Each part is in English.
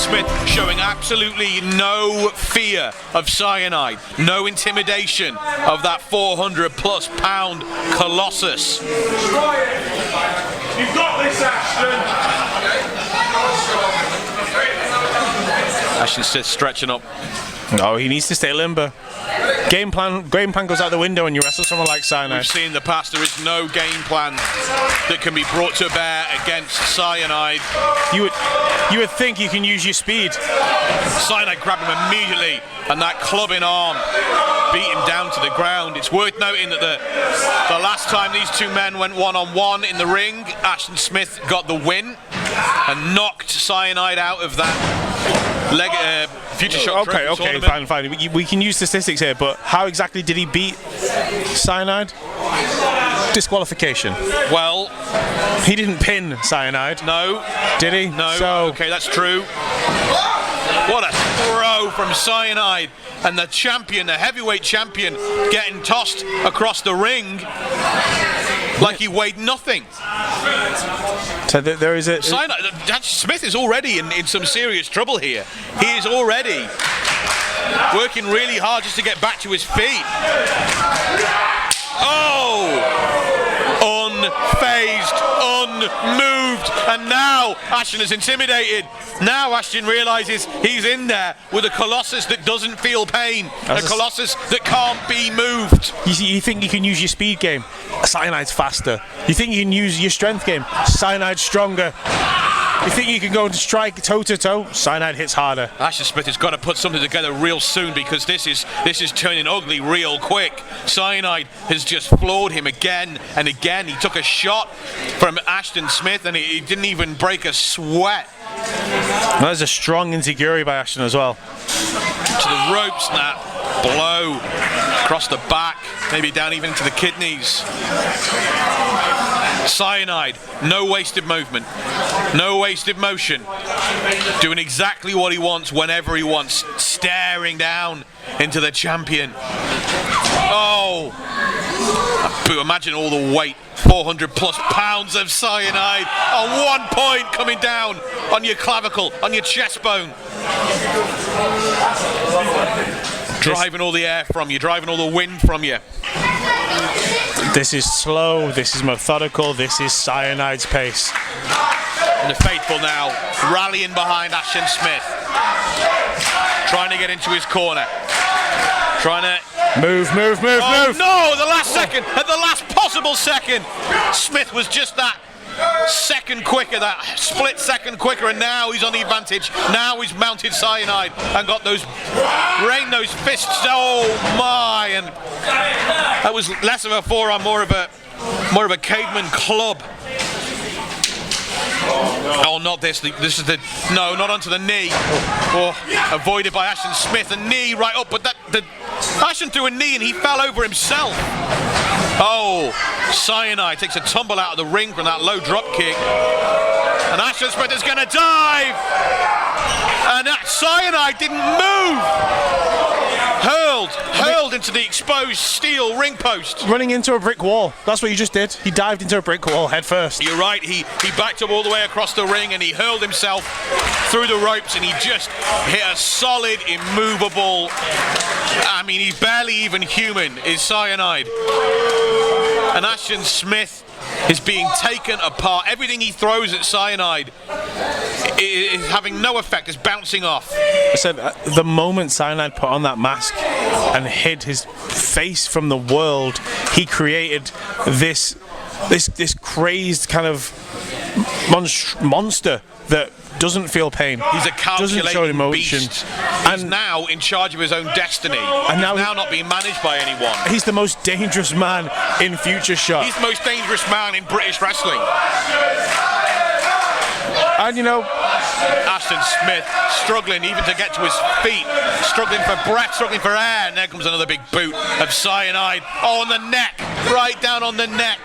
Smith showing absolutely no fear of Cyanide, no intimidation of that 400+ pound colossus. You've got this, Ashton. Ashton Smith stretching up. No, he needs to stay limber. Game plan goes out the window when you wrestle someone like Cyanide. We've seen in the past there is no game plan that can be brought to bear against Cyanide. You would think you can use your speed. Cyanide grabbed him immediately, and that clubbing arm beat him down to the ground. It's worth noting that the last time these two men went one-on-one in the ring, Ashton Smith got the win and knocked Cyanide out of that FutureShock Okay, fine. We can use statistics here, but how exactly did he beat Cyanide? Disqualification. Well, he didn't pin Cyanide. No. Did he? No. So, okay, that's true. What a throw from Cyanide, and the champion, the heavyweight champion, getting tossed across the ring like he weighed nothing. So there is a... Cyanide, Smith is already in some serious trouble here. He is already working really hard just to get back to his feet. Oh! Unfazed, unmoved, and now Ashton is intimidated. Now Ashton realises he's in there with a colossus that doesn't feel pain, a colossus that can't be moved. You think you can use your speed game? Cyanide's faster. You think you can use your strength game? Cyanide's stronger. You think you can go and strike toe-to-toe? Cyanide hits harder. Ashton Smith has got to put something together real soon, because this is turning ugly real quick. Cyanide has just floored him again and again. He took a shot from Ashton Smith and he didn't even break a sweat. Well, there's a strong enziguri by Ashton as well. To the ropes, that blow across the back, maybe down even into the kidneys. Cyanide, no wasted movement, no wasted motion, doing exactly what he wants whenever he wants, staring down into the champion. Oh, imagine all the weight, 400+ pounds of Cyanide on one point coming down on your clavicle, on your chest bone. Driving all the air from you, driving all the wind from you. This is slow, this is methodical, this is Cyanide's pace. And the faithful now rallying behind Ashton Smith, trying to get into his corner, trying to move. Oh no, the last second, at the last possible second, Smith was just that second quicker, that split second quicker, and now he's on the advantage. Now he's mounted Cyanide and got those fists. Oh my! And that was less of a forearm, more of a caveman club. Oh, not this. This is no, not onto the knee. Oh, avoided by Ashton Smith. A knee right up, but Ashton threw a knee and he fell over himself. Oh, Cyanide takes a tumble out of the ring from that low drop kick. And Ashton Smith is going to dive. And that Cyanide didn't move. Hurled into the exposed steel ring post. Running into a brick wall. That's what you just did. He dived into a brick wall head first. You're right. He backed up all the way across the ring and he hurled himself through the ropes, and he just hit a solid, immovable. I mean, he's barely even human, is Cyanide. And Ashton Smith is being taken apart. Everything he throws at Cyanide is having no effect, is bouncing off. I said the moment Cyanide put on that mask and hid his face from the world, he created this crazed kind of monster that doesn't feel pain. He's a calculating emotion. Beast. He's now in charge of his own destiny. And he's now not being managed by anyone. He's the most dangerous man in FutureShock. He's the most dangerous man in British wrestling. And you know, Ashton Smith struggling even to get to his feet, struggling for breath, struggling for air, and there comes another big boot of Cyanide. Oh, on the neck, right down on the neck.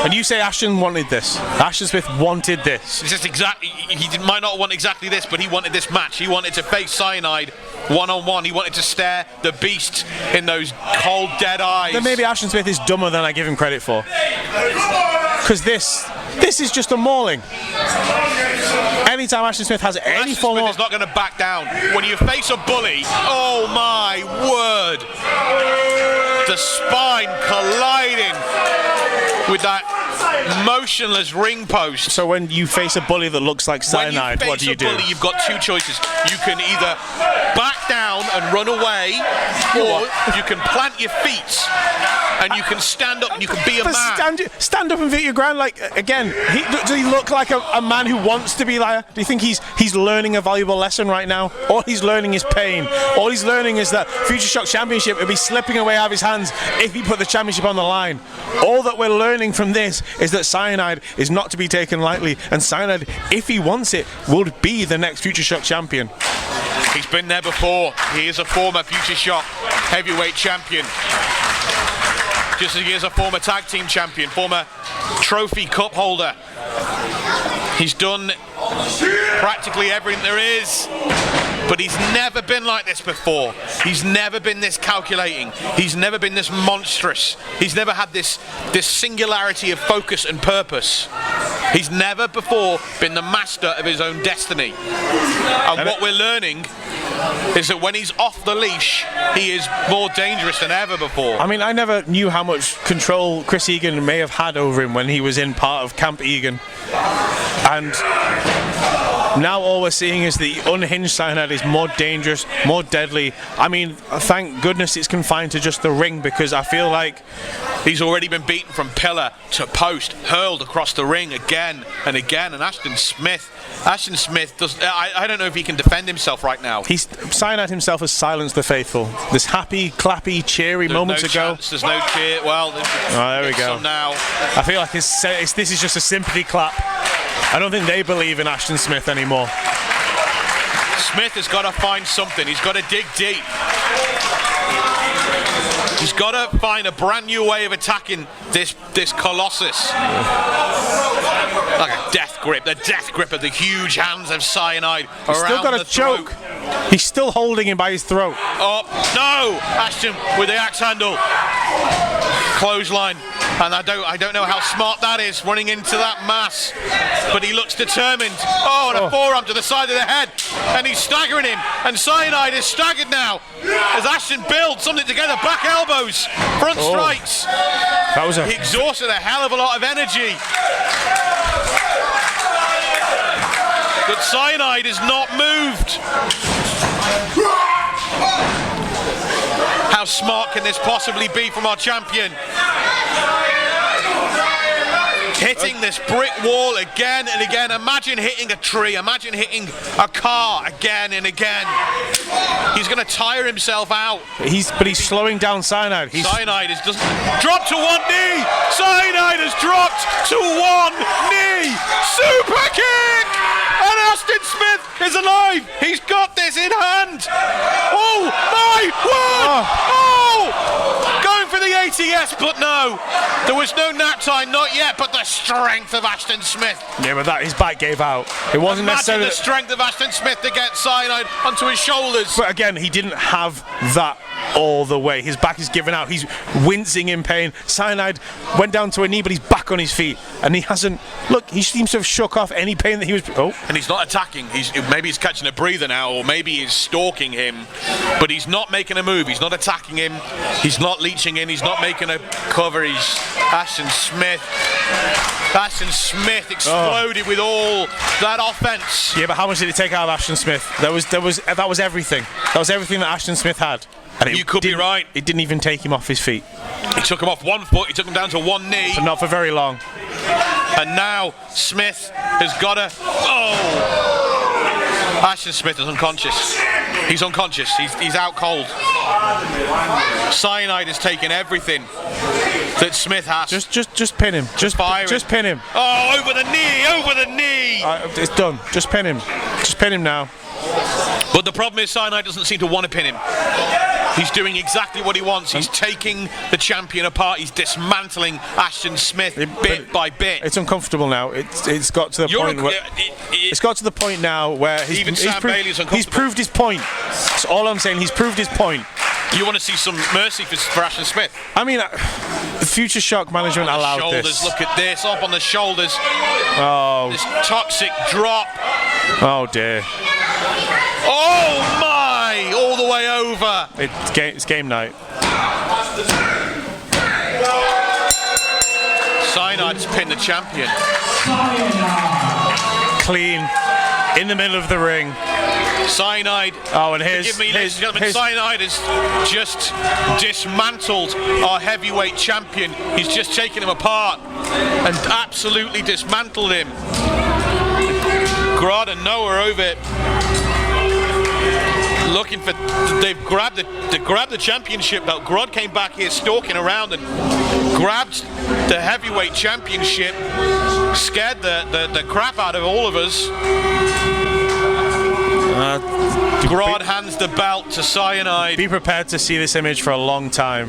And you say Ashton wanted this. Ashton Smith wanted this. It's just exactly. He might not want exactly this, but he wanted this match. He wanted to face Cyanide one-on-one. He wanted to stare the beast in those cold, dead eyes. Then maybe Ashton Smith is dumber than I give him credit for. Because this is just a mauling. Anytime Ashton Smith has any Ashton form Smith of... is not going to back down. When you face a bully, oh my word, the spine colliding with that motionless ring post. So when you face a bully that looks like Cyanide, what do you do? When you face a bully, you've got two choices. You can either back down and run away, or you can plant your feet and you can stand up and you can be a man. Stand up and beat your ground. Like, again, does he look like a man who wants to be like? Do you think he's learning a valuable lesson right now? All he's learning is pain. All he's learning is that FutureShock Championship will be slipping away out of his hands if he put the championship on the line. All that we're learning from this is that Cyanide is not to be taken lightly, and Cyanide, if he wants it, will be the next FutureShock champion. He's been there before. He is a former FutureShock Heavyweight Champion. Just as he is a former tag team champion, former trophy cup holder. He's done practically everything there is, but he's never been like this before. He's never been this calculating. He's never been this monstrous. He's never had this singularity of focus and purpose. He's never before been the master of his own destiny. And what we're learning is that when he's off the leash, he is more dangerous than ever before. I mean, I never knew how much control Chris Egan may have had over him when he was in part of Camp Egan. And now all we're seeing is the unhinged Cyanide is more dangerous, more deadly. I mean, thank goodness it's confined to just the ring, because I feel like he's already been beaten from pillar to post, hurled across the ring again and again. And Ashton Smith does. I don't know if he can defend himself right now. Cyanide himself has silenced the faithful. This happy, clappy, cheery moments ago. There's no cheer. Well, there we go. Now I feel like this is just a sympathy clap. I don't think they believe in Ashton Smith anymore. Smith has got to find something. He's got to dig deep. He's got to find a brand new way of attacking this colossus. Like a death grip, the death grip of the huge hands of Cyanide around the throat. He's still got a choke. He's still holding him by his throat. Oh, no! Ashton with the axe handle. Clothesline. And I don't know how smart that is, running into that mass. But he looks determined. Oh, and a forearm to the side of the head. And he's staggering him. And Cyanide is staggered now. As Ashton builds something together. Back elbows. Front strikes. He exhausted a hell of a lot of energy. But Cyanide is not moved. How smart can this possibly be from our champion? Hitting this brick wall again and again. Imagine hitting a tree. Imagine hitting a car again and again. He's going to tire himself out. But he's slowing down Cyanide. Cyanide is just dropped to one knee. Cyanide has dropped to one knee. Super kick. And Ashton Smith is alive. He's got this in hand. Oh my word. Going for the ATS, but no. There was no nap time, not yet, but the strength of Ashton Smith. Yeah, but his back gave out. It wasn't necessarily the strength of Ashton Smith to get Cyanide onto his shoulders. But again, he didn't have that all the way. His back is given out. He's wincing in pain. Cyanide went down to a knee, but he's back on his feet, and he hasn't. Look, he seems to have shook off any pain that he was. And he's not attacking. Maybe he's catching a breather now, or maybe he's stalking him, but he's not making a move. He's not attacking him. He's not leeching in. He's not making a cover. He's Ashton Smith. Ashton Smith exploded with all that offense. Yeah, but how much did it take out of Ashton Smith? That was everything. That was everything that Ashton Smith had. And you could be right. It didn't even take him off his feet. He took him off one foot. He took him down to one knee. But not for very long. And now Smith has got to. Ashton Smith is unconscious. He's unconscious. He's out cold. Cyanide has taken everything that Smith has. Just pin him. Just pin him. Oh, over the knee. Over the knee. It's done. Just pin him. Just pin him now. But the problem is Cyanide doesn't seem to want to pin him. He's doing exactly what he wants. He's taking the champion apart. He's dismantling Ashton Smith bit by bit. It's uncomfortable now. It's got to the point where it's got to the point now where he's proved his point. That's all I'm saying. He's proved his point. You want to see some mercy for Ashton Smith? I mean, the FutureShock management allowed this. Look at this, up on the shoulders. Oh This toxic drop. Oh dear. Oh my! All the way over. It's game night. Cyanide's pinned the champion. Clean. In the middle of the ring. Cyanide. Oh, and here's... Forgive me, ladies and gentlemen, Cyanide has just dismantled our heavyweight champion. He's just taken him apart and absolutely dismantled him. Grodd and Noah are over it. Looking for... They've grabbed the championship belt. Grodd came back here stalking around and grabbed the heavyweight championship. Scared the crap out of all of us. Grodd hands the belt to Cyanide. Be prepared to see this image for a long time.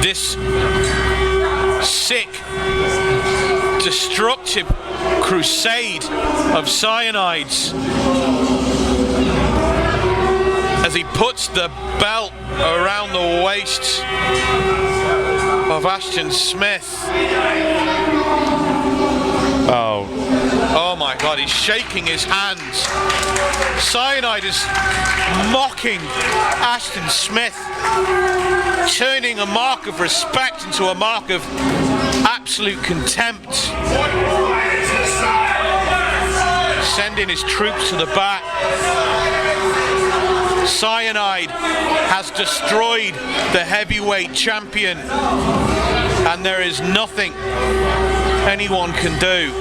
This sick, destructive crusade of Cyanides as he puts the belt around the waist of Ashton Smith. Oh my God, he's shaking his hands. Cyanide is mocking Ashton Smith, turning a mark of respect into a mark of absolute contempt. Sending his troops to the back. Cyanide has destroyed the heavyweight champion, and there is nothing anyone can do.